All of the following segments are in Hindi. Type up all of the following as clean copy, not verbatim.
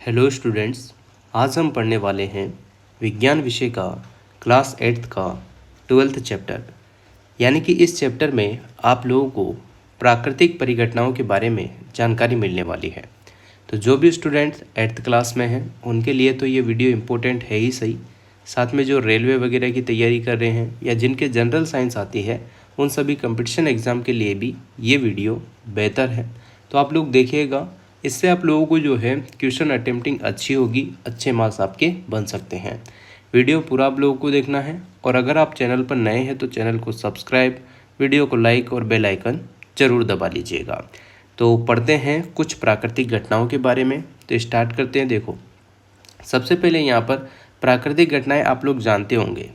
हेलो स्टूडेंट्स, आज हम पढ़ने वाले हैं विज्ञान विषय का क्लास 8th का 12th चैप्टर। यानी कि इस चैप्टर में आप लोगों को प्राकृतिक परिघटनाओं के बारे में जानकारी मिलने वाली है। तो जो भी स्टूडेंट्स 8th क्लास में हैं उनके लिए तो ये वीडियो इम्पोर्टेंट है ही सही, साथ में जो रेलवे वगैरह की तैयारी कर रहे हैं या जिनके जनरल साइंस आती है उन सभी कंपटीशन एग्ज़ाम के लिए भी ये वीडियो बेहतर है। तो आप लोग देखिएगा, इससे आप लोगों को जो है क्वेश्चन अटेम्प्टिंग अच्छी होगी, अच्छे मार्क्स आपके बन सकते हैं। वीडियो पूरा आप लोगों को देखना है और अगर आप चैनल पर नए हैं तो चैनल को सब्सक्राइब, वीडियो को लाइक और बेल आइकन ज़रूर दबा लीजिएगा। तो पढ़ते हैं कुछ प्राकृतिक घटनाओं के बारे में। तो स्टार्ट करते हैं। देखो, सबसे पहले यहाँ पर प्राकृतिक घटनाएं आप लोग जानते होंगे।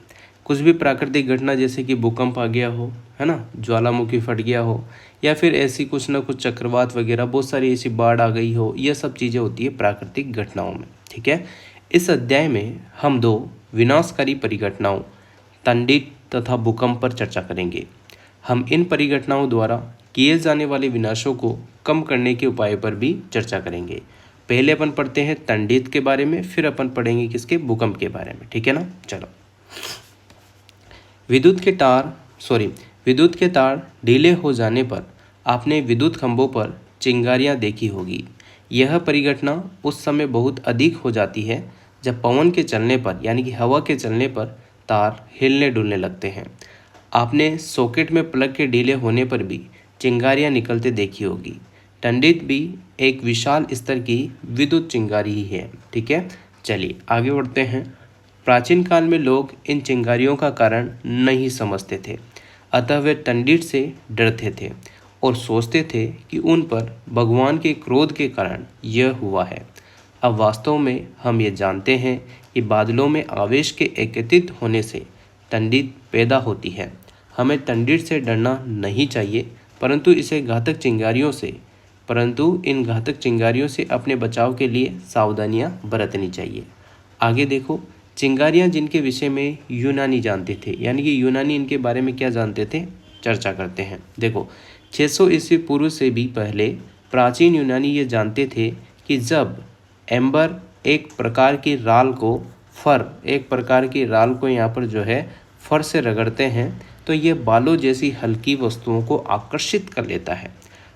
कुछ भी प्राकृतिक घटना जैसे कि भूकंप आ गया हो, है ना, ज्वालामुखी फट गया हो, या फिर ऐसी कुछ ना कुछ चक्रवात वगैरह, बहुत सारी ऐसी बाढ़ आ गई हो, यह सब चीज़ें होती है प्राकृतिक घटनाओं में। ठीक है, इस अध्याय में हम दो विनाशकारी परिघटनाओं तंडित तथा भूकंप पर चर्चा करेंगे। हम इन परिघटनाओं द्वारा किए जाने वाले विनाशों को कम करने के उपाय पर भी चर्चा करेंगे। पहले अपन पढ़ते हैं तंडित के बारे में, फिर अपन पढ़ेंगे किसके, भूकंप के बारे में। ठीक है ना, चलो। विद्युत के तार ढीले हो जाने पर आपने विद्युत खंभों पर चिंगारियां देखी होगी। यह परिघटना उस समय बहुत अधिक हो जाती है जब पवन के चलने पर, यानी कि हवा के चलने पर तार हिलने डुलने लगते हैं। आपने सॉकेट में प्लग के ढीले होने पर भी चिंगारियां निकलते देखी होगी। तंडित भी एक विशाल स्तर की विद्युत चिंगारी ही है। ठीक है, चलिए आगे बढ़ते हैं। प्राचीन काल में लोग इन चिंगारियों का कारण नहीं समझते थे, अतः वे तंडित से डरते थे और सोचते थे कि उन पर भगवान के क्रोध के कारण यह हुआ है। अब वास्तव में हम ये जानते हैं कि बादलों में आवेश के एकत्रित होने से तंडित पैदा होती है। हमें तंडित से डरना नहीं चाहिए, परंतु इन घातक चिंगारियों से अपने बचाव के लिए सावधानियां बरतनी चाहिए। आगे देखो, चिंगारियां जिनके विषय में यूनानी जानते थे, यानी कि यूनानी इनके बारे में क्या जानते थे, चर्चा करते हैं। देखो, 600 ईस्वी पूर्व से भी पहले प्राचीन यूनानी ये जानते थे कि जब एम्बर एक प्रकार की राल को यहाँ पर जो है फर से रगड़ते हैं तो ये बालों जैसी हल्की वस्तुओं को आकर्षित कर लेता है।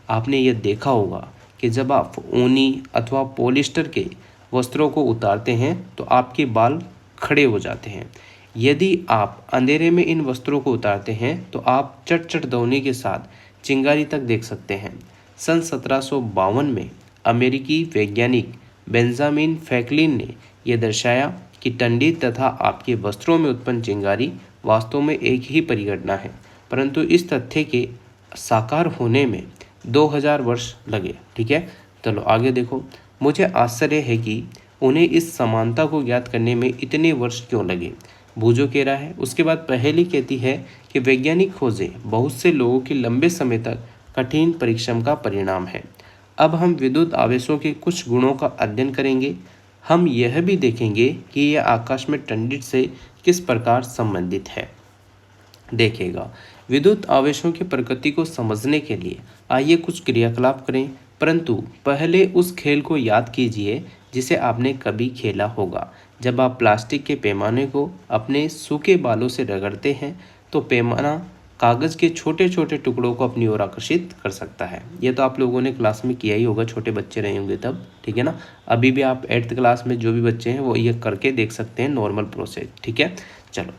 आपने ये देखा होगा कि जब आप ऊनी अथवा पॉलिस्टर के वस्त्रों को उतारते हैं तो आपके बाल खड़े हो जाते हैं। यदि आप अंधेरे में इन वस्त्रों को उतारते हैं तो आप चट दौड़ने के साथ चिंगारी तक देख सकते हैं। सन 1752 में अमेरिकी वैज्ञानिक बेंजामिन फ्रैंकलिन ने यह दर्शाया कि तंडित तथा आपके वस्त्रों में उत्पन्न चिंगारी वास्तव में एक ही परिघटना है, परंतु इस तथ्य के साकार होने में 2000 वर्ष लगे। ठीक है, चलो आगे देखो। मुझे आश्चर्य है कि उन्हें इस समानता को ज्ञात करने में इतने वर्ष क्यों लगे, बूझो कह रहा है। उसके बाद पहेली कहती है कि वैज्ञानिक खोजें बहुत से लोगों के लंबे समय तक कठिन परिश्रम का परिणाम है। अब हम विद्युत आवेशों के कुछ गुणों का अध्ययन करेंगे। हम यह भी देखेंगे कि यह आकाश में तंडित से किस प्रकार संबंधित है। देखिएगा, विद्युत आवेशों की प्रकृति को समझने के लिए आइए कुछ क्रियाकलाप करें, परंतु पहले उस खेल को याद कीजिए जिसे आपने कभी खेला होगा। जब आप प्लास्टिक के पैमाने को अपने सूखे बालों से रगड़ते हैं तो पैमाना कागज़ के छोटे छोटे टुकड़ों को अपनी ओर आकर्षित कर सकता है। ये तो आप लोगों ने क्लास में किया ही होगा, छोटे बच्चे रहे होंगे तब। ठीक है ना, अभी भी आप 8th क्लास में जो भी बच्चे हैं वो ये करके देख सकते हैं, नॉर्मल प्रोसेस। ठीक है, चलो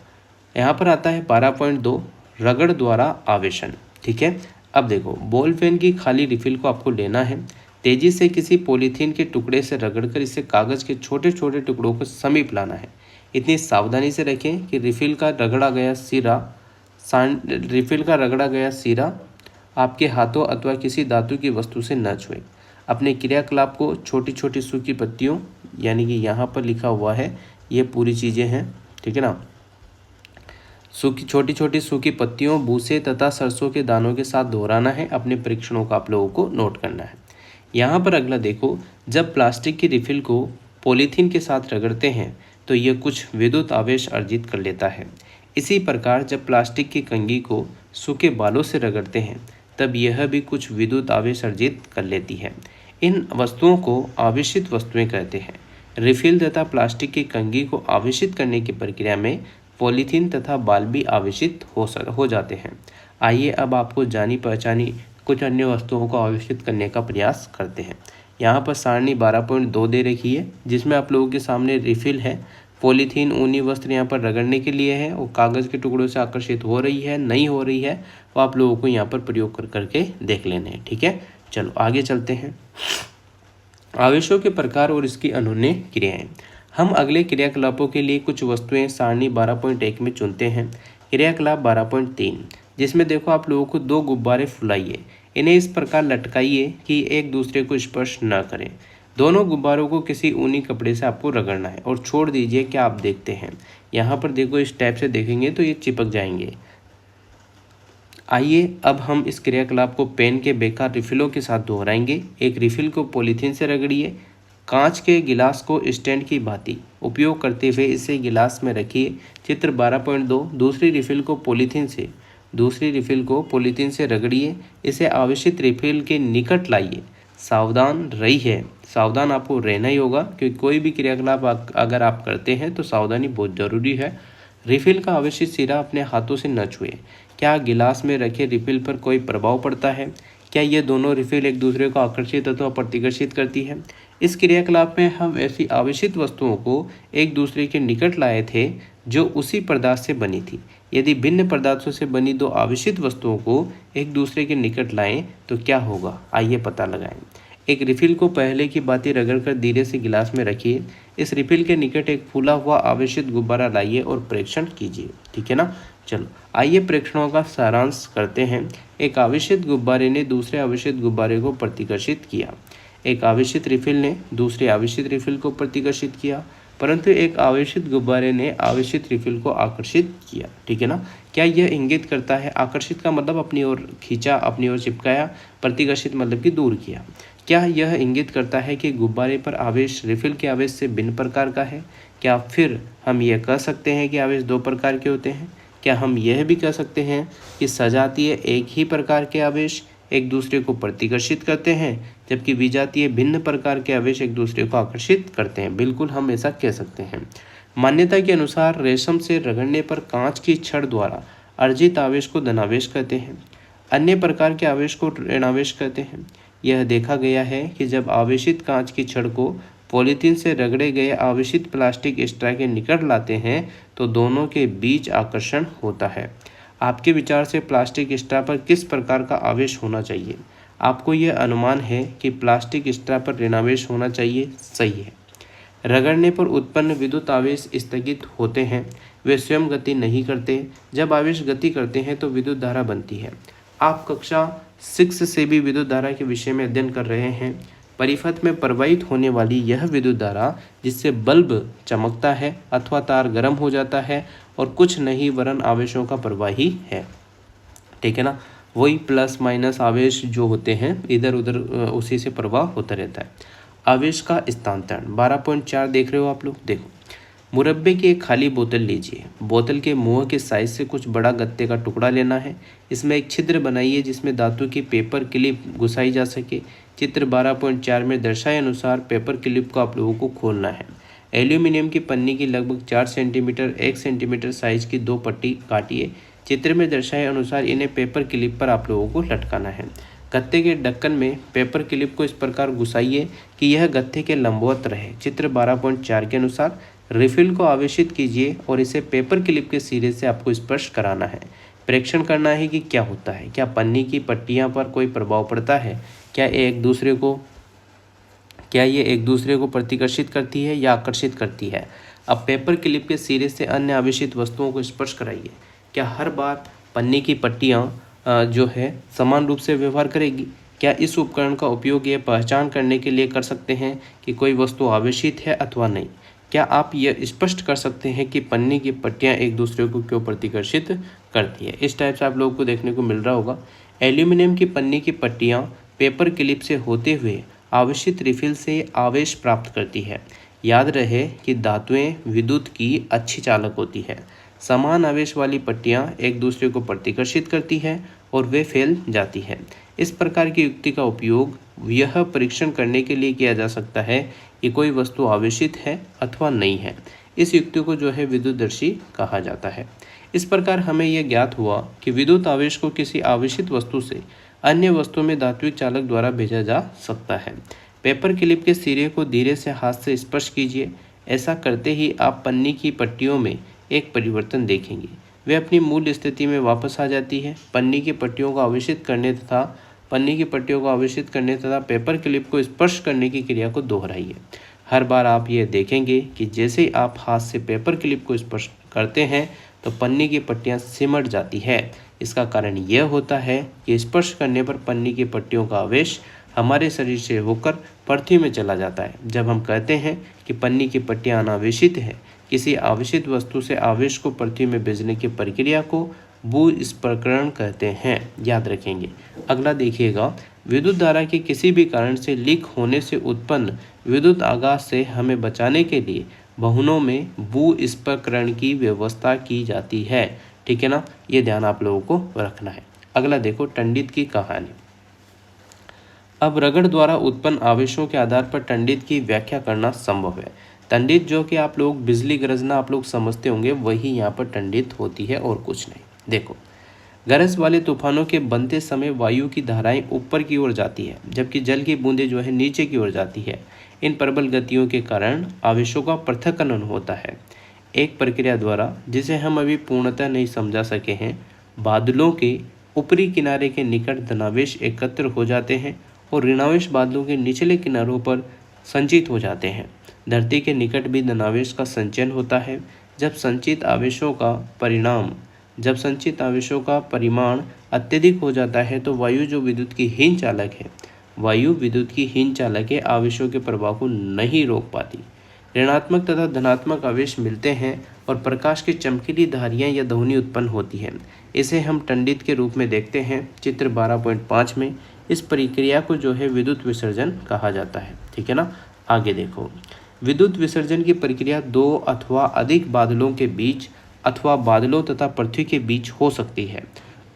यहाँ पर आता है 12.2 रगड़ द्वारा आवेशन। ठीक है, अब देखो, बॉल पेन की खाली रिफिल को आपको लेना है। तेजी से किसी पॉलीथीन के टुकड़े से रगड़कर इसे कागज़ के छोटे छोटे टुकड़ों को समीप लाना है। इतनी सावधानी से रखें कि रिफिल का रगड़ा गया सिरा आपके हाथों अथवा किसी धातु की वस्तु से न छुए। अपने क्रियाकलाप को छोटी छोटी सूखी पत्तियों, यानी कि यहाँ पर लिखा हुआ है ये पूरी चीज़ें हैं। ठीक है ना, छोटी छोटी सूखी पत्तियों, भूसे तथा सरसों के दानों के साथ दोहराना है। अपने परीक्षणों का आप लोगों को नोट करना है। यहाँ पर अगला देखो, जब प्लास्टिक की रिफिल को पॉलीथीन के साथ रगड़ते हैं तो यह कुछ विद्युत आवेश अर्जित कर लेता है। इसी प्रकार जब प्लास्टिक की कंघी को सूखे बालों से रगड़ते हैं तब यह भी कुछ विद्युत आवेश अर्जित कर लेती है। इन वस्तुओं को आवेशित वस्तुएं कहते हैं। रिफिल तथा प्लास्टिक की कंघी को आवेशित करने की प्रक्रिया में पॉलीथीन तथा बाल भी आवेशित हो जाते हैं। आइए अब आपको जानी पहचानी कुछ अन्य वस्तुओं को आवेशित करने का प्रयास करते हैं। यहाँ पर सारणी 12.2 दे रखी है, जिसमें आप लोगों के सामने रिफिल है। पॉलीथीन ऊनी वस्त्र यहाँ पर रगड़ने के लिए है और कागज़ के टुकड़ों से आकर्षित हो रही है नहीं हो रही है, तो आप लोगों को यहाँ पर प्रयोग कर करके देख लेने हैं। ठीक है, चलो आगे चलते हैं। आवेशों के प्रकार और इसकी अनून्य क्रियाएं। हम अगले क्रियाकलापों के लिए कुछ वस्तुएं सारणी 12.1 में चुनते हैं। क्रियाकलाप 12.3, जिसमें देखो आप लोगों को 2 गुब्बारे फुलाइए, इन्हें इस प्रकार लटकाइए कि एक दूसरे को स्पर्श न करें। दोनों गुब्बारों को किसी ऊनी कपड़े से आपको रगड़ना है और छोड़ दीजिए। क्या आप देखते हैं, यहाँ पर देखो इस टाइप से देखेंगे तो ये चिपक जाएंगे। आइए अब हम इस क्रियाकलाप को पेन के बेकार रिफिलों के साथ दोहराएंगे। एक रिफिल को पॉलीथीन से रगड़िए। कांच के गिलास को स्टैंड की भांति उपयोग करते हुए इसे गिलास में रखिए। चित्र 12.2, दूसरी रिफिल को पॉलीथीन से रगड़िए। इसे आवेशित रिफिल के निकट लाइए। सावधान रहिए, सावधान आपको रहना ही होगा, क्योंकि कोई भी क्रियाकलाप अगर आप करते हैं तो सावधानी बहुत ज़रूरी है। रिफिल का आवेशित सिरा अपने हाथों से न छुएं। क्या गिलास में रखे रिफिल पर कोई प्रभाव पड़ता है? क्या ये दोनों रिफिल एक दूसरे को आकर्षित अथवा प्रतिकर्षित करती है? इस क्रियाकलाप में हम ऐसी आवेशित वस्तुओं को एक दूसरे के निकट लाए थे जो उसी पदार्थ से बनी थी। यदि भिन्न पदार्थों से बनी 2 आवेशित वस्तुओं को एक दूसरे के निकट लाएं तो क्या होगा, आइए पता लगाएं। एक रिफिल को पहले की भांति रगड़कर धीरे से गिलास में रखिए। इस रिफिल के निकट एक फूला हुआ आवेशित गुब्बारा लाइए और प्रेक्षण कीजिए। ठीक है ना, चलो आइए प्रेक्षणों का सारांश करते हैं। एक आवेशित गुब्बारे ने दूसरे आवेशित गुब्बारे को प्रतिकर्षित किया। एक आवेशित रिफिल ने दूसरे आवेशित रिफिल को प्रतिकर्षित किया, परंतु एक आवेशित गुब्बारे ने आवेशित रिफिल को आकर्षित किया। ठीक है ना, क्या यह इंगित करता है, आकर्षित का मतलब अपनी ओर खींचा, अपनी ओर चिपकाया, प्रतिकर्षित मतलब कि दूर किया। क्या यह इंगित करता है कि गुब्बारे पर आवेश रिफिल के आवेश से भिन्न प्रकार का है? क्या फिर हम यह कह सकते हैं कि आवेश 2 प्रकार के होते हैं? क्या हम यह भी कह सकते हैं कि सजातीय एक ही प्रकार के आवेश एक दूसरे को प्रतिकर्षित करते हैं, जबकि विजातीय भिन्न प्रकार के आवेश एक दूसरे को आकर्षित करते हैं? बिल्कुल हम ऐसा कह सकते हैं। मान्यता के अनुसार रेशम से रगड़ने पर कांच की छड़ द्वारा अर्जित आवेश को धनावेश कहते हैं, अन्य प्रकार के आवेश को ऋणावेश कहते हैं। यह देखा गया है कि जब आवेशित कांच की छड़ को पॉलीथीन से रगड़े गए आवेशित प्लास्टिक स्ट्रा के निकट लाते हैं तो दोनों के बीच आकर्षण होता है। आपके विचार से प्लास्टिक स्ट्रा पर किस प्रकार का आवेश होना चाहिए? आपको यह अनुमान है कि प्लास्टिक स्ट्रा पर ऋणावेश होना चाहिए। सही है। रगड़ने पर उत्पन्न विद्युत आवेश स्थगित होते हैं, वे स्वयं गति नहीं करते। जब आवेश गति करते हैं तो विद्युत धारा बनती है। आप कक्षा 6 से भी विद्युत धारा के विषय में अध्ययन कर रहे हैं। परिपथ में प्रवाहित होने वाली यह विद्युत धारा जिससे बल्ब चमकता है अथवा तार गर्म हो जाता है और कुछ नहीं वरन आवेशों का प्रवाह ही है। ठीक है ना, वही प्लस माइनस आवेश जो होते हैं इधर उधर उसी से प्रवाह होता रहता है। आवेश का स्थानांतरण 12.4 देख रहे हो आप लोग। देखो, मुरब्बे की एक खाली बोतल लीजिए। बोतल के मुंह के साइज से कुछ बड़ा गत्ते का टुकड़ा लेना है। इसमें एक छिद्र बनाइए जिसमें धातु की पेपर क्लिप घुसाई जा सके। चित्र 12.4 में दर्शाए अनुसार पेपर क्लिप को आप लोगों को खोलना है। एल्यूमिनियम की पन्नी की लगभग 4 सेंटीमीटर 1 सेंटीमीटर साइज की 2 पट्टी काटिए। चित्र में दर्शाए अनुसार इन्हें पेपर क्लिप पर आप लोगों को लटकाना है। गत्ते के ढक्कन में पेपर क्लिप को इस प्रकार घुसाइए कि यह गत्ते के लंबवत रहे। चित्र 12.4 के अनुसार रिफिल को आवेशित कीजिए और इसे पेपर क्लिप के सिरे से आपको स्पर्श कराना है। प्रेक्षण करना है कि क्या होता है, क्या पन्नी की पट्टियां पर कोई प्रभाव पड़ता है, क्या ये एक दूसरे को प्रतिकर्षित करती है या आकर्षित करती है। अब पेपर क्लिप के सिरे से अन्य आवेशित वस्तुओं को स्पर्श कराइए। क्या हर बार पन्नी की पट्टियाँ जो है समान रूप से व्यवहार करेगी? क्या इस उपकरण का उपयोग यह पहचान करने के लिए कर सकते हैं कि कोई वस्तु आवेशित है अथवा नहीं? क्या आप यह स्पष्ट कर सकते हैं कि पन्नी की पट्टियाँ एक दूसरे को क्यों प्रतिकर्षित करती है? इस टाइप से आप लोगों को देखने को मिल रहा होगा। एल्यूमिनियम की पन्नी की पट्टियाँ पेपर क्लिप से होते हुए आवेशित रिफिल से आवेश प्राप्त करती है। याद रहे कि धातुएं विद्युत की अच्छी चालक होती है। समान आवेश वाली पट्टियाँ एक दूसरे को प्रतिकर्षित करती है और वे फैल जाती है। इस प्रकार की युक्ति का उपयोग यह परीक्षण करने के लिए किया जा सकता है कि कोई वस्तु आवेशित है अथवा नहीं है। इस युक्ति को जो है विद्युतदर्शी कहा जाता है। इस प्रकार हमें यह ज्ञात हुआ कि विद्युत आवेश को किसी आवेशित वस्तु से अन्य वस्तु में धात्विक चालक द्वारा भेजा जा सकता है। पेपर क्लिप के सिरे को धीरे से हाथ से स्पर्श कीजिए। ऐसा करते ही आप पन्नी की पट्टियों में एक परिवर्तन देखेंगे। वे अपनी मूल स्थिति में वापस आ जाती है। पन्नी की पट्टियों को आवेशित करने तथा पेपर क्लिप को स्पर्श करने की क्रिया को दोहराइए। हर बार आप यह देखेंगे कि जैसे ही आप हाथ से पेपर क्लिप को स्पर्श करते हैं तो पन्नी की पट्टियां सिमट जाती है। इसका कारण यह होता है कि स्पर्श करने पर पन्नी की पट्टियों का आवेश हमारे शरीर से होकर पृथ्वी में चला जाता है। जब हम कहते हैं कि पन्नी की पट्टियां अनावेशित है, किसी आवेशित वस्तु से आवेश को पृथ्वी में भेजने की प्रक्रिया को भूस्पृकरण कहते हैं। याद रखेंगे। अगला देखिएगा, विद्युत धारा के किसी भी कारण से लीक होने से उत्पन्न विद्युत आघात से हमें बचाने के लिए वाहनों में भूस्पृकरण की व्यवस्था की जाती है। ठीक है ना, ये ध्यान आप लोगों को रखना है। अगला देखो, टंडित की कहानी। अब रगड़ द्वारा उत्पन्न आवेशों के आधार पर टंडित की व्याख्या करना संभव है। टंडित जो कि आप लोग बिजली गरजना आप लोग समझते होंगे, वही यहाँ पर टंडित होती है और कुछ नहीं। देखो, गरज वाले तूफानों के बनते समय वायु की धाराएं ऊपर की ओर जाती है, जबकि जल की बूंदें जो है नीचे की ओर जाती है। इन प्रबल गतियों के कारण आवेशों का पृथक्करण होता है एक प्रक्रिया द्वारा, जिसे हम अभी पूर्णतः नहीं समझा सके हैं। बादलों के ऊपरी किनारे के निकट धनावेश एकत्र हो जाते हैं और ऋणावेश बादलों के निचले किनारों पर संचित हो जाते हैं। धरती के निकट भी धनावेश का संचयन होता है। जब संचित आवेशों का परिमाण अत्यधिक हो जाता है तो वायु विद्युत की हीन चालक है, आवेशों के प्रवाह को नहीं रोक पाती। ऋणात्मक तथा धनात्मक आवेश मिलते हैं और प्रकाश की चमकीली धारियां या ध्वनि उत्पन्न होती है। इसे हम टंडित के रूप में देखते हैं चित्र 12.5 में। इस प्रक्रिया को जो है विद्युत विसर्जन कहा जाता है। ठीक है ना, आगे देखो। विद्युत विसर्जन की प्रक्रिया दो अथवा अधिक बादलों के बीच अथवा बादलों तथा पृथ्वी के बीच हो सकती है।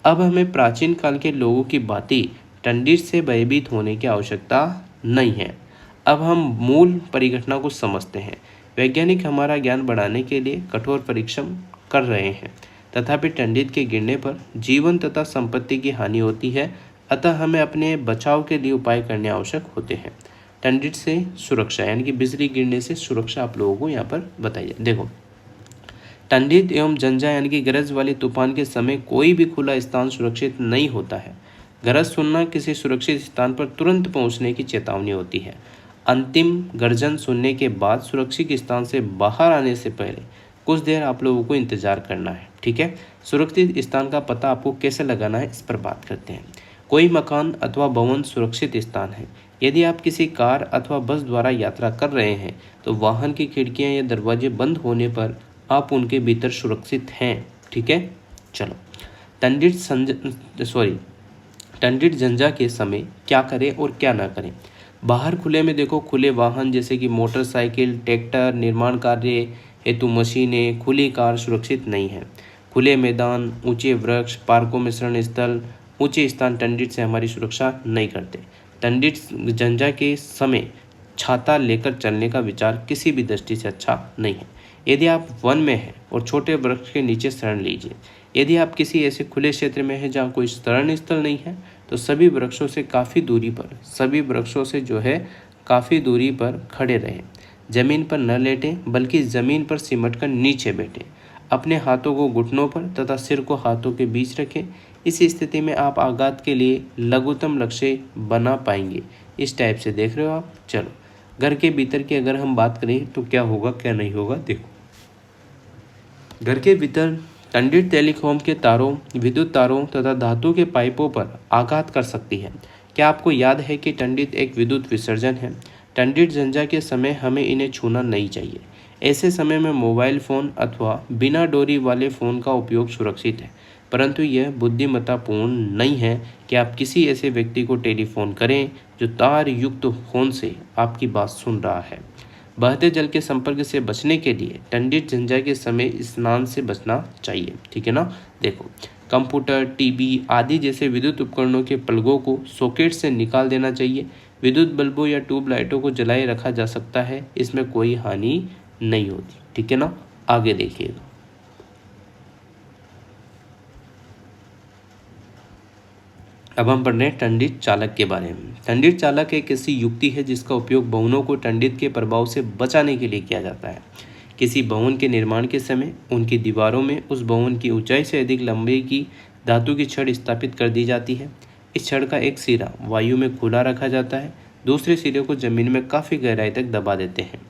अब हमें प्राचीन काल के लोगों की भांति टंडित से भयभीत होने की आवश्यकता नहीं है। अब हम मूल परिघटना को समझते हैं। वैज्ञानिक हमारा ज्ञान बढ़ाने के लिए कठोर परिश्रम कर रहे हैं, तथापि टंडित के गिरने पर जीवन तथा संपत्ति की हानि होती है। अतः हमें अपने बचाव के लिए उपाय करने आवश्यक होते हैं। टंडित से सुरक्षा यानी कि बिजली गिरने से सुरक्षा आप लोगों को यहाँ पर बताइए। देखो, टंडित एवं झंझा यानी कि गरज वाले तूफान के समय कोई भी खुला स्थान सुरक्षित नहीं होता है। गरज सुनना किसी सुरक्षित स्थान पर तुरंत पहुंचने की चेतावनी होती है। अंतिम गर्जन सुनने के बाद सुरक्षित स्थान से बाहर आने से पहले कुछ देर आप लोगों को इंतजार करना है। ठीक है, सुरक्षित स्थान का पता आपको कैसे लगाना है, इस पर बात करते हैं। कोई मकान अथवा भवन सुरक्षित स्थान है। यदि आप किसी कार अथवा बस द्वारा यात्रा कर रहे हैं तो वाहन की खिड़कियां या दरवाजे बंद होने पर आप उनके भीतर सुरक्षित हैं। ठीक है, चलो। टंडित झंझा के समय क्या करें और क्या ना करें। बाहर खुले में देखो, खुले वाहन जैसे कि मोटरसाइकिल, ट्रैक्टर, निर्माण कार्य हेतु मशीनें, खुली कार सुरक्षित नहीं है। खुले मैदान, ऊंचे वृक्ष, पार्कों में शरण स्थल, ऊंचे स्थान टंडित से हमारी सुरक्षा नहीं करते। टंडित झंझा के समय छाता लेकर चलने का विचार किसी भी दृष्टि से अच्छा नहीं है। यदि आप वन में हैं और छोटे वृक्ष के नीचे शरण लीजिए। यदि आप किसी ऐसे खुले क्षेत्र में हैं जहाँ कोई शरण स्थल नहीं है तो सभी वृक्षों से काफ़ी दूरी पर खड़े रहें। जमीन पर न लेटें बल्कि ज़मीन पर सिमट कर नीचे बैठें। अपने हाथों को घुटनों पर तथा सिर को हाथों के बीच रखें। इस स्थिति में आप आघात के लिए लघुतम लक्ष्य बना पाएंगे। इस टाइप से देख रहे हो आप। चलो, घर के भीतर की अगर हम बात करें तो क्या होगा क्या नहीं होगा, देखो। घर के भीतर टंडित टेलीकॉम के तारों, विद्युत तारों तथा धातु के पाइपों पर आघात कर सकती है। क्या आपको याद है कि टंडित एक विद्युत विसर्जन है। टंडित झंझा के समय हमें इन्हें छूना नहीं चाहिए। ऐसे समय में मोबाइल फ़ोन अथवा बिना डोरी वाले फ़ोन का उपयोग सुरक्षित है, परंतु यह बुद्धिमत्तापूर्ण नहीं है कि आप किसी ऐसे व्यक्ति को टेलीफोन करें जो तार युक्त फ़ोन से आपकी बात सुन रहा है। बहते जल के संपर्क से बचने के लिए टंडित झंझा के समय स्नान से बचना चाहिए। ठीक है ना, देखो। कंप्यूटर, टीवी आदि जैसे विद्युत उपकरणों के प्लगों को सॉकेट से निकाल देना चाहिए। विद्युत बल्बों या ट्यूब लाइटों को जलाए रखा जा सकता है, इसमें कोई हानि नहीं होती। ठीक है ना, आगे देखिएगा। अब हम पढ़ रहे हैं टंडित चालक के बारे में। टंडित चालक एक ऐसी युक्ति है जिसका उपयोग भवनों को टंडित के प्रभाव से बचाने के लिए किया जाता है। किसी भवन के निर्माण के समय उनकी दीवारों में उस भवन की ऊंचाई से अधिक लंबाई की धातु की छड़ स्थापित कर दी जाती है। इस छड़ का एक सिरा वायु में खुला रखा जाता है, दूसरे सिरे को जमीन में काफ़ी गहराई तक दबा देते हैं।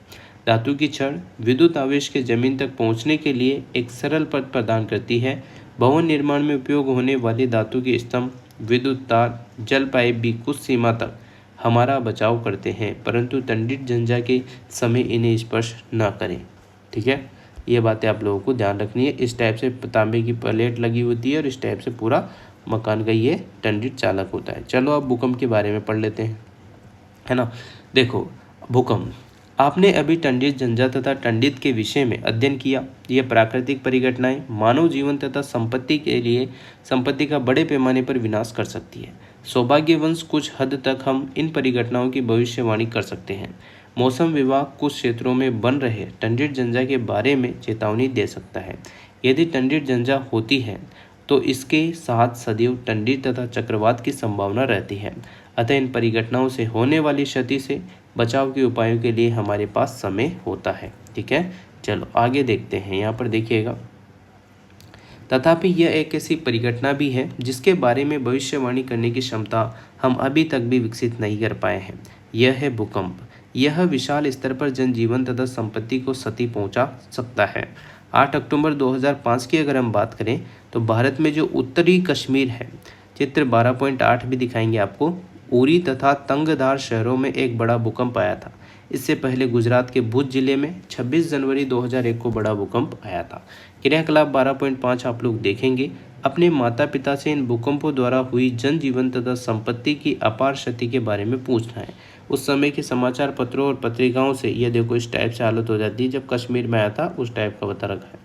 धातु की छड़ विद्युत आवेश के जमीन तक पहुंचने के लिए एक सरल पथ प्रदान करती है। भवन निर्माण में उपयोग होने वाले धातु के स्तंभ, विद्युत तार, जल पाइप भी कुछ सीमा तक हमारा बचाव करते हैं, परंतु टंडित झंझा के समय इन्हें स्पर्श न करें। ठीक है, ये बातें आप लोगों को ध्यान रखनी है। इस टाइप से तांबे की प्लेट लगी होती है और इस टाइप से पूरा मकान का ये टंडित चालक होता है। चलो अब भूकंप के बारे में पढ़ लेते हैं, है ना। देखो, भूकंप, आपने अभी टंडित झंझा तथा टंडित के विषय में अध्ययन किया। यह प्राकृतिक परिघटनाएं मानव जीवन तथा संपत्ति का बड़े पैमाने पर विनाश कर सकती है। सौभाग्यवंश कुछ हद तक हम इन परिघटनाओं की भविष्यवाणी कर सकते हैं। मौसम विभाग कुछ क्षेत्रों में बन रहे टंडित झंझा के बारे में चेतावनी दे सकता है। यदि टंडित झंझा होती है तो इसके साथ सदैव टंडित तथा चक्रवात की संभावना रहती है। अतः इन परिघटनाओं से होने वाली क्षति से बचाव के उपायों के लिए हमारे पास समय होता है। ठीक है, चलो आगे देखते हैं। यहाँ पर देखिएगा, तथापि यह एक ऐसी परिघटना भी है जिसके बारे में भविष्यवाणी करने की क्षमता हम अभी तक भी विकसित नहीं कर पाए हैं। यह है भूकंप। यह विशाल स्तर पर जनजीवन तथा संपत्ति को क्षति पहुंचा सकता है। 8 अक्टूबर 2005 की अगर हम बात करें तो भारत में जो उत्तरी कश्मीर है, चित्र 12.8 भी दिखाएंगे आपको, उरी तथा तंगधार शहरों में एक बड़ा भूकंप आया था। इससे पहले गुजरात के भुज जिले में 26 जनवरी 2001 को बड़ा भूकंप आया था। क्रियाकलाप 12.5 आप लोग देखेंगे। अपने माता पिता से इन भूकंपों द्वारा हुई जनजीवन तथा संपत्ति की अपार क्षति के बारे में पूछना है। उस समय के समाचार पत्रों और पत्रिकाओं से यह देखो इस टाइप से हालत हो जाती है। जब कश्मीर में आया था उस टाइप का बता रखा है।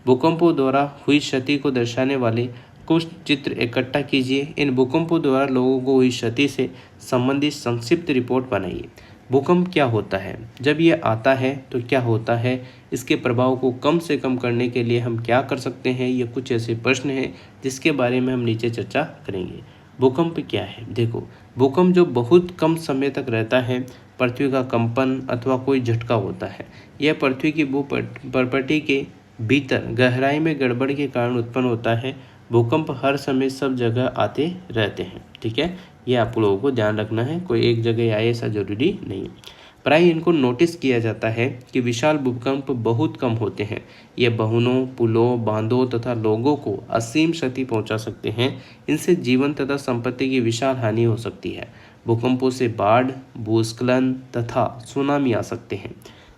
भूकंपों द्वारा हुई क्षति को दर्शाने वाले कुछ चित्र इकट्ठा कीजिए। इन भूकंपों द्वारा लोगों को हुई क्षति से संबंधित संक्षिप्त रिपोर्ट बनाइए। भूकंप क्या होता है, जब यह आता है तो क्या होता है, इसके प्रभाव को कम से कम करने के लिए हम क्या कर सकते हैं, ये कुछ ऐसे प्रश्न हैं जिसके बारे में हम नीचे चर्चा करेंगे। भूकंप क्या है? देखो, भूकंप जो बहुत कम समय तक रहता है, पृथ्वी का कंपन अथवा कोई झटका होता है। यह पृथ्वी की भूप्रपटी के भीतर गहराई में गड़बड़ के कारण उत्पन्न होता है। भूकंप हर समय सब जगह आते रहते हैं। ठीक है, ये आप लोगों को ध्यान रखना है, कोई एक जगह आए ऐसा जरूरी नहीं है। प्राय इनको नोटिस किया जाता है कि विशाल भूकंप बहुत कम होते हैं। ये भवनों, पुलों, बांधों तथा लोगों को असीम क्षति पहुंचा सकते हैं। इनसे जीवन तथा संपत्ति की विशाल हानि हो सकती है। भूकंपों से बाढ़, भूस्खलन तथा सुनामी आ सकते हैं।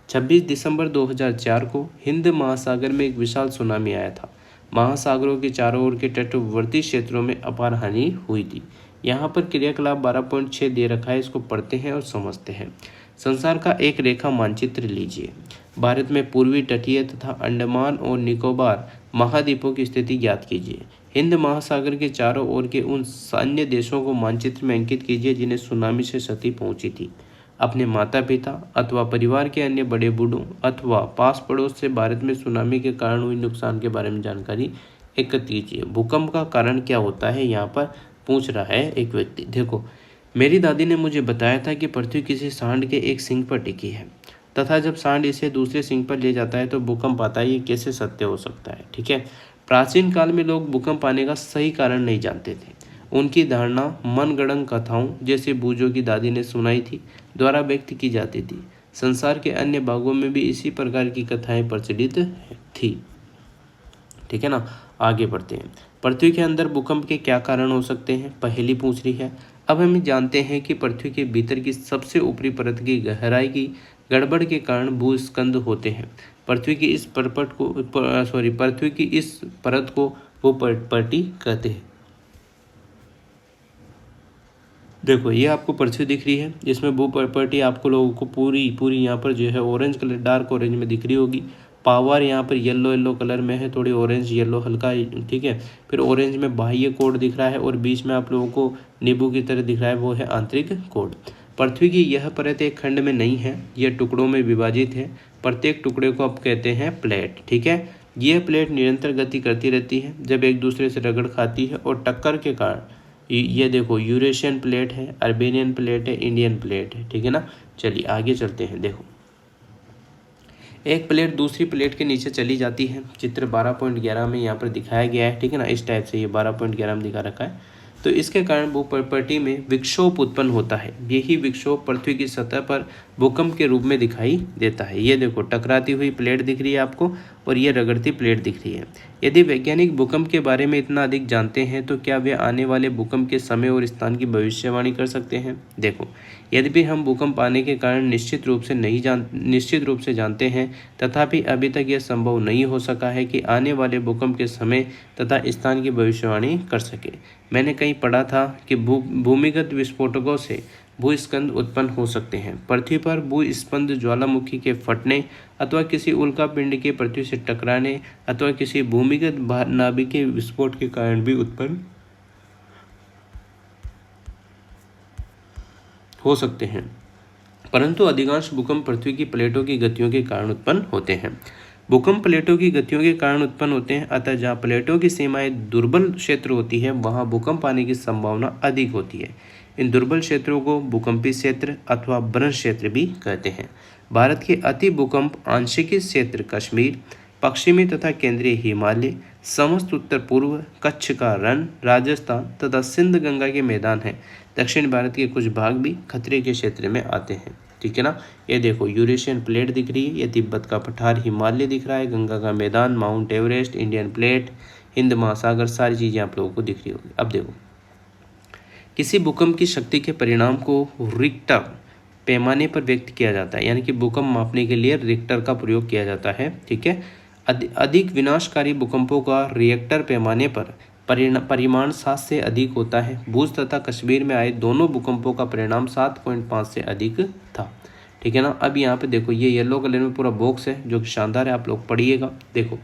26 दिसंबर 2004 को हिंद महासागर में एक विशाल सुनामी आया था। महासागरों के चारों ओर के तटवर्ती क्षेत्रों में अपार हानि हुई थी। यहाँ पर क्रियाकलाप 12.6 दे रखा है, इसको पढ़ते हैं और समझते हैं। संसार का एक रेखा मानचित्र लीजिए। भारत में पूर्वी तटीय तथा अंडमान और निकोबार महाद्वीपों की स्थिति ज्ञात कीजिए। हिंद महासागर के चारों ओर के उन अन्य देशों को मानचित्र में अंकित कीजिए जिन्हें सुनामी से क्षति पहुंची थी। अपने माता पिता अथवा परिवार के अन्य बड़े बूढ़ों अथवा पास पड़ोस से भारत में सुनामी के कारण हुई नुकसान के बारे में जानकारी एकत्र कीजिए। भूकंप का कारण क्या होता है, यहाँ पर पूछ रहा है एक व्यक्ति। देखो, मेरी दादी ने मुझे बताया था कि पृथ्वी किसी सांड के एक सिंग पर टिकी है तथा जब सांड इसे दूसरे सिंग पर ले जाता है तो भूकंप आता है। ये कैसे सत्य हो सकता है? ठीक है, प्राचीन काल में लोग भूकंप आने का सही कारण नहीं जानते थे। उनकी धारणा मनगढ़ंत कथाओं जैसे बूझों की दादी ने सुनाई थी द्वारा व्यक्त की जाती थी। संसार के अन्य भागों में भी इसी प्रकार की कथाएं प्रचलित थी। ठीक है ना, आगे बढ़ते हैं। पृथ्वी के अंदर भूकंप के क्या कारण हो सकते हैं, पहेली पूछ रही है। अब हम जानते हैं कि पृथ्वी के भीतर की सबसे ऊपरी परत की गहराई की गड़बड़ के कारण भूस्खलन होते हैं। पृथ्वी की इस परत को भूपर्टी कहते हैं। देखो, ये आपको पृथ्वी दिख रही है, जिसमें भूपर्टी आपको लोगों को पूरी यहाँ पर जो है ऑरेंज कलर, डार्क ऑरेंज में दिख रही होगी। पावर यहाँ पर येलो येलो कलर में है, थोड़ी ऑरेंज येलो हल्का, ठीक है। फिर ऑरेंज में बाह्य कोड दिख रहा है और बीच में आप लोगों को नींबू की तरह दिख रहा है, वो है आंतरिक कोड। पृथ्वी की यह परत एक खंड में नहीं है, यह टुकड़ों में विभाजित है। प्रत्येक टुकड़े को आप कहते हैं प्लेट, ठीक है। यह प्लेट निरंतर गति करती रहती है जब एक दूसरे से रगड़ खाती है और टक्कर के कारण, ये देखो यूरेशियन प्लेट है, अर्बेनियन प्लेट है, इंडियन प्लेट है, ठीक है ना। चलिए आगे चलते हैं। देखो एक प्लेट दूसरी प्लेट के नीचे चली जाती है, चित्र 12.11 में यहाँ पर दिखाया गया है, ठीक है ना। इस टाइप से ये 12.11 में दिखा रखा है। तो इसके कारण भूप्रकृति में विक्षोभ उत्पन्न होता है। यही विक्षोभ पृथ्वी की सतह पर भूकंप के रूप में दिखाई देता है। ये देखो टकराती हुई प्लेट दिख रही है आपको और ये रगड़ती प्लेट दिख रही है। यदि वैज्ञानिक भूकंप के बारे में इतना अधिक जानते हैं तो क्या वे आने वाले भूकंप के समय और स्थान की भविष्यवाणी कर सकते हैं? देखो यद्यपि हम भूकंप आने के कारण निश्चित रूप से जानते हैं, तथापि अभी तक यह संभव नहीं हो सका है कि आने वाले भूकंप के समय तथा स्थान की भविष्यवाणी कर सके। मैंने कहीं पढ़ा था कि भूमिगत विस्फोटकों से भूस्खलन उत्पन्न हो सकते हैं। पृथ्वी पर भूस्पंद ज्वालामुखी के फटने अथवा किसी उल्कापिंड के पृथ्वी से टकराने अथवा किसी भूमिगत नाभिकीय विस्फोट के कारण भी उत्पन्न हो सकते हैं, परंतु अधिकांश भूकंप पृथ्वी की प्लेटों की गतियों के कारण उत्पन्न होते हैं। भूकंप प्लेटों की गतियों के कारण उत्पन्न होते हैं, अतः जहाँ प्लेटों की सीमाएं दुर्बल क्षेत्र होती है वहाँ भूकंप आने की संभावना अधिक होती है। इन दुर्बल क्षेत्रों को भूकंपी क्षेत्र अथवा भ्रंश क्षेत्र भी कहते हैं। भारत के अति भूकंप आंशिकी क्षेत्र कश्मीर, पश्चिमी तथा केंद्रीय हिमालय, समस्त उत्तर पूर्व, कच्छ का रण, राजस्थान तथा सिंध गंगा के मैदान हैं। दक्षिण भारत के कुछ भाग भी खतरे के क्षेत्र में आते हैं, ठीक है ना। ये देखो यूरेशियन प्लेट दिख रही है, ये तिब्बत का पठार, हिमालय दिख रहा है, गंगा का मैदान, mount Everest, Indian plate, Hind महासागर, सारी चीज़ें आप लोगों को दिख रही होगी। अब देखो किसी भूकंप की शक्ति के परिणाम को रिक्टर पैमाने पर व्यक्त किया जाता है, यानी कि भूकंप मापने के लिए रिक्टर का प्रयोग किया जाता है, ठीक है। अधिक विनाशकारी भूकंपों का रिएक्टर पैमाने पर परिमाण 7 से अधिक होता है। भुज तथा कश्मीर में आए दोनों भूकंपों का परिणाम 7.5 से अधिक था, ठीक है ना। अब यहाँ पे देखो ये येलो कलर में पूरा बॉक्स है जो कि शानदार है, आप लोग पढ़िएगा। देखो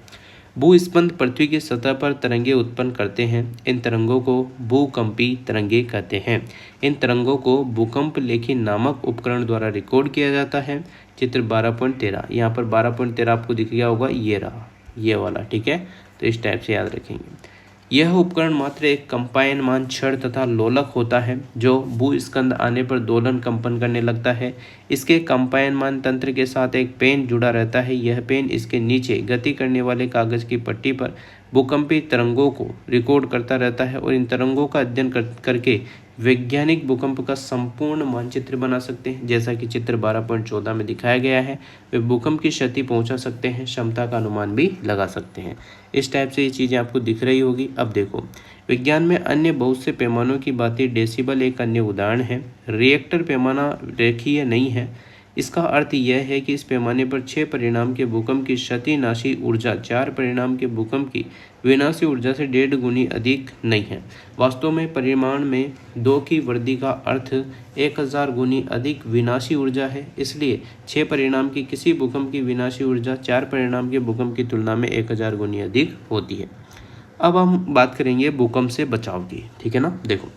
भूस्पंद पृथ्वी की सतह पर तरंगे उत्पन्न करते हैं। इन तरंगों को भूकंपी तरंगे कहते हैं। इन तरंगों को भूकंप लेखी नामक उपकरण द्वारा रिकॉर्ड किया जाता है। चित्र 12.13, यहाँ पर 12.13 आपको दिख गया होगा, ये रहा ये वाला, ठीक है। तो इस टाइप से याद रखेंगे। यह उपकरण मात्र एक कंपायनमान छड़ तथा लोलक होता है जो भूस्खलन आने पर दोलन कंपन करने लगता है। इसके कंपायनमान तंत्र के साथ एक पेन जुड़ा रहता है। यह पेन इसके नीचे गति करने वाले कागज की पट्टी पर भूकंपी तरंगों को रिकॉर्ड करता रहता है और इन तरंगों का अध्ययन करके वैज्ञानिक भूकंप का संपूर्ण मानचित्र बना सकते हैं। जैसा कि चित्र 12.14 में दिखाया गया है, वे भूकंप की क्षति पहुंचा सकते हैं, क्षमता का अनुमान भी लगा सकते हैं। इस टाइप से ये चीज़ें आपको दिख रही होगी। अब देखो विज्ञान में अन्य बहुत से पैमानों की बातें, डेसिबल एक अन्य उदाहरण है। रिएक्टर पैमाना रेखीय नहीं है। इसका अर्थ यह है कि इस पैमाने पर 6 परिणाम के भूकंप की क्षतिनाशी ऊर्जा 4 परिणाम के भूकंप की विनाशी ऊर्जा से 1.5 गुनी अधिक नहीं है। वास्तव में परिमाण में 2 की वृद्धि का अर्थ 1000 गुनी अधिक विनाशी ऊर्जा है। इसलिए 6 परिणाम की किसी भूकंप की विनाशी ऊर्जा 4 परिणाम के भूकंप की तुलना में 1000 गुनी अधिक होती है। अब हम बात करेंगे भूकंप से बचाव की, ठीक है ना। देखो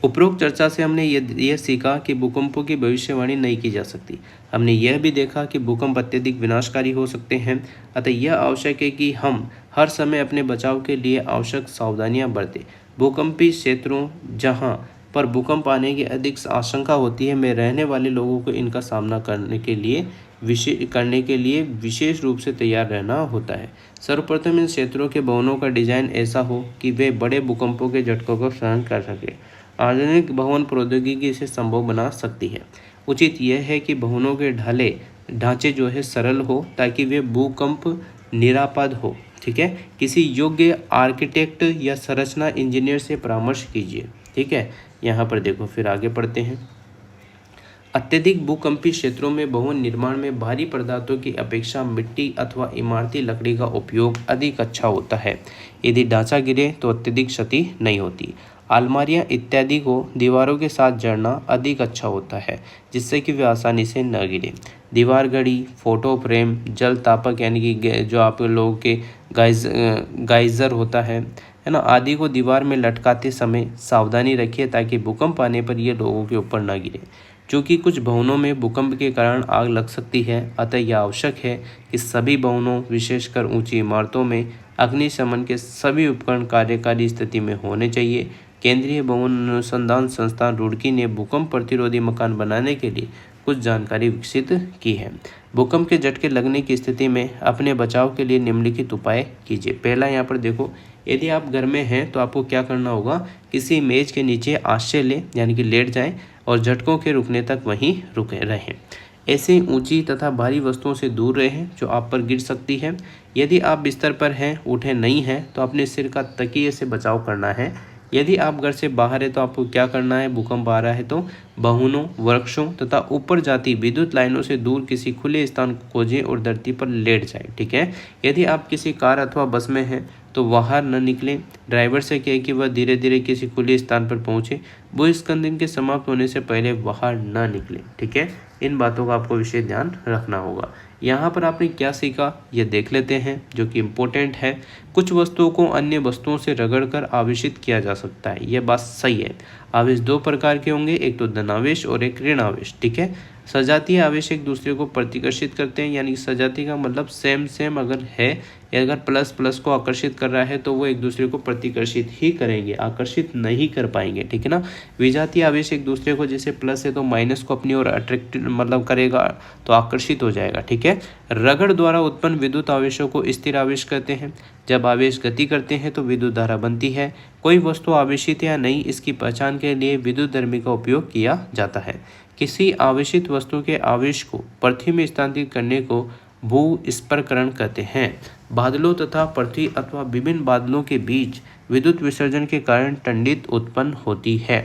उपरोक्त चर्चा से हमने यह सीखा कि भूकंपों की भविष्यवाणी नहीं की जा सकती। हमने यह भी देखा कि भूकंप अत्यधिक विनाशकारी हो सकते हैं, अतः यह आवश्यक है कि हम हर समय अपने बचाव के लिए आवश्यक सावधानियां बरतें। भूकंपी क्षेत्रों जहां पर भूकंप आने की अधिक आशंका होती है, में रहने वाले लोगों को इनका सामना करने के लिए विशेष रूप से तैयार रहना होता है। सर्वप्रथम इन क्षेत्रों के भवनों का डिजाइन ऐसा हो कि वे बड़े भूकंपों के झटकों को सहन कर सके। आधुनिक भवन प्रौद्योगिकी इसे संभव बना सकती है। उचित यह है कि भवनों के ढांचे जो है सरल हो ताकि वे भूकंप निरापद हो, ठीक है। किसी योग्य आर्किटेक्ट या संरचना इंजीनियर से परामर्श कीजिए, ठीक है। यहाँ पर देखो फिर आगे पढ़ते हैं। अत्यधिक भूकंपी क्षेत्रों में भवन निर्माण में भारी पदार्थों की अपेक्षा मिट्टी अथवा इमारती लकड़ी का उपयोग अधिक अच्छा होता है। यदि ढांचा गिरे तो अत्यधिक क्षति नहीं होती। अलमारियाँ इत्यादि को दीवारों के साथ जड़ना अधिक अच्छा होता है, जिससे कि वे आसानी से न गिरे। दीवार घड़ी, फोटो फ्रेम, जल तापक यानी कि जो आप लोगों के गाइजर होता है ना, आदि को दीवार में लटकाते समय सावधानी रखिए ताकि भूकंप आने पर ये लोगों के ऊपर न गिरे। चूँकि कुछ भवनों में भूकंप के कारण आग लग सकती है, अतः यह आवश्यक है कि सभी भवनों, विशेषकर ऊंची इमारतों में अग्निशमन के सभी उपकरण कार्यकारी स्थिति में होने चाहिए। केंद्रीय भवन अनुसंधान संस्थान रुड़की ने भूकंप प्रतिरोधी मकान बनाने के लिए कुछ जानकारी विकसित की है। भूकंप के झटके लगने की स्थिति में अपने बचाव के लिए निम्नलिखित उपाय कीजिए। पहला यहाँ पर देखो, यदि आप घर में हैं तो आपको क्या करना होगा, किसी मेज के नीचे आश्रय लें यानी कि लेट जाएं और झटकों के रुकने तक वहीं रुके रहें। ऐसे ऊंची तथा भारी वस्तुओं से दूर रहें जो आप पर गिर सकती है। यदि आप बिस्तर पर हैं, उठे नहीं हैं, तो अपने सिर का तकिए से बचाव करना है। यदि आप घर से बाहर है तो आपको क्या करना है, भूकंप आ रहा है तो भवनों, वृक्षों तथा ऊपर जाती विद्युत लाइनों से दूर किसी खुले स्थान को खोजें और धरती पर लेट जाएं। ठीक है। यदि आप किसी कार अथवा बस में हैं तो बाहर न निकलें। ड्राइवर से कहें कि वह धीरे धीरे किसी खुले स्थान पर पहुंचे। भूस्खलन के समाप्त होने से पहले बाहर न निकलें। ठीक है। इन बातों का आपको विशेष ध्यान रखना होगा। यहाँ पर आपने क्या सीखा ये देख लेते हैं, जो कि इम्पोर्टेंट है। कुछ वस्तुओं को अन्य वस्तुओं से रगड़कर आवेशित किया जा सकता है, यह बात सही है। आवेश दो प्रकार के होंगे, एक तो धनावेश और एक ऋण आवेश। ठीक है। सजातीय आवेश एक दूसरे को प्रतिकर्षित करते हैं, यानी सजातीय का मतलब सेम अगर है, या अगर प्लस प्लस को आकर्षित कर रहा है तो वो एक दूसरे को प्रतिकर्षित ही करेंगे, आकर्षित नहीं कर पाएंगे। ठीक है ना। विजातीय आवेश एक दूसरे को, जैसे प्लस है तो माइनस को अपनी ओर अट्रैक्ट मतलब करेगा तो आकर्षित हो जाएगा। ठीक है। रगड़ द्वारा उत्पन्न विद्युत आवेशों को स्थिर आवेश कहते हैं। जब आवेश गति करते हैं तो विद्युत धारा बनती है। कोई वस्तु आवेशित या नहीं, इसकी पहचान के लिए विद्युतधर्मी का उपयोग किया जाता है। किसी आवेशित वस्तु के आवेश को पृथ्वी में स्थानांतरित करने को भूस्पृकरण कहते हैं। बादलों तथा पृथ्वी अथवा विभिन्न बादलों के बीच विद्युत विसर्जन के कारण टंडित उत्पन्न होती है।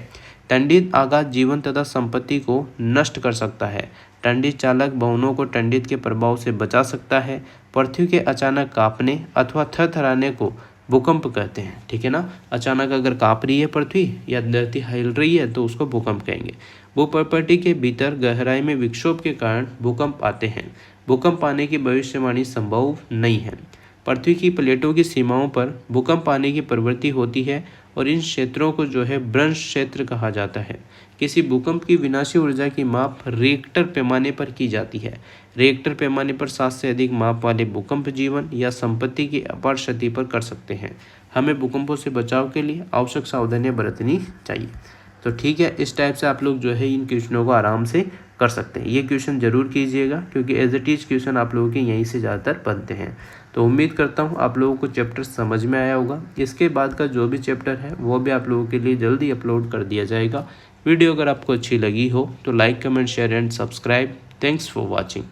टंडित आघात जीवन तथा संपत्ति को नष्ट कर सकता है। टंडित चालक भवनों को टंडित के प्रभाव से बचा सकता है। पृथ्वी के अचानक कांपने अथवा थरथराने को भूकंप कहते हैं। ठीक है ना। अचानक अगर कांप रही है पृथ्वी या धरती हिल रही है तो उसको भूकंप कहेंगे। भूप्रकृति के भीतर गहराई में विक्षोभ के कारण भूकंप आते हैं। भूकंप आने की भविष्यवाणी संभव नहीं है। पृथ्वी की प्लेटों की सीमाओं पर भूकंप आने की प्रवृत्ति होती है और इन क्षेत्रों को जो है भ्रंश क्षेत्र कहा जाता है। किसी भूकंप की विनाशी ऊर्जा की माप रिएक्टर पैमाने पर की जाती है। रिएक्टर पैमाने पर 7 से अधिक माप वाले भूकंप जीवन या संपत्ति की अपार क्षति पर कर सकते हैं। हमें भूकंपों से बचाव के लिए आवश्यक सावधानियां बरतनी चाहिए। तो ठीक है, इस टाइप से आप लोग जो है इन क्वेश्चनों को आराम से कर सकते हैं। ये क्वेश्चन जरूर कीजिएगा क्योंकि एज इट इज क्वेश्चन आप लोगों के यहीं से ज़्यादातर बनते हैं। तो उम्मीद करता हूँ आप लोगों को चैप्टर समझ में आया होगा। इसके बाद का जो भी चैप्टर है वो भी आप लोगों के लिए जल्दी अपलोड कर दिया जाएगा। वीडियो अगर आपको अच्छी लगी हो तो like, comment, share and subscribe. Thanks for watching.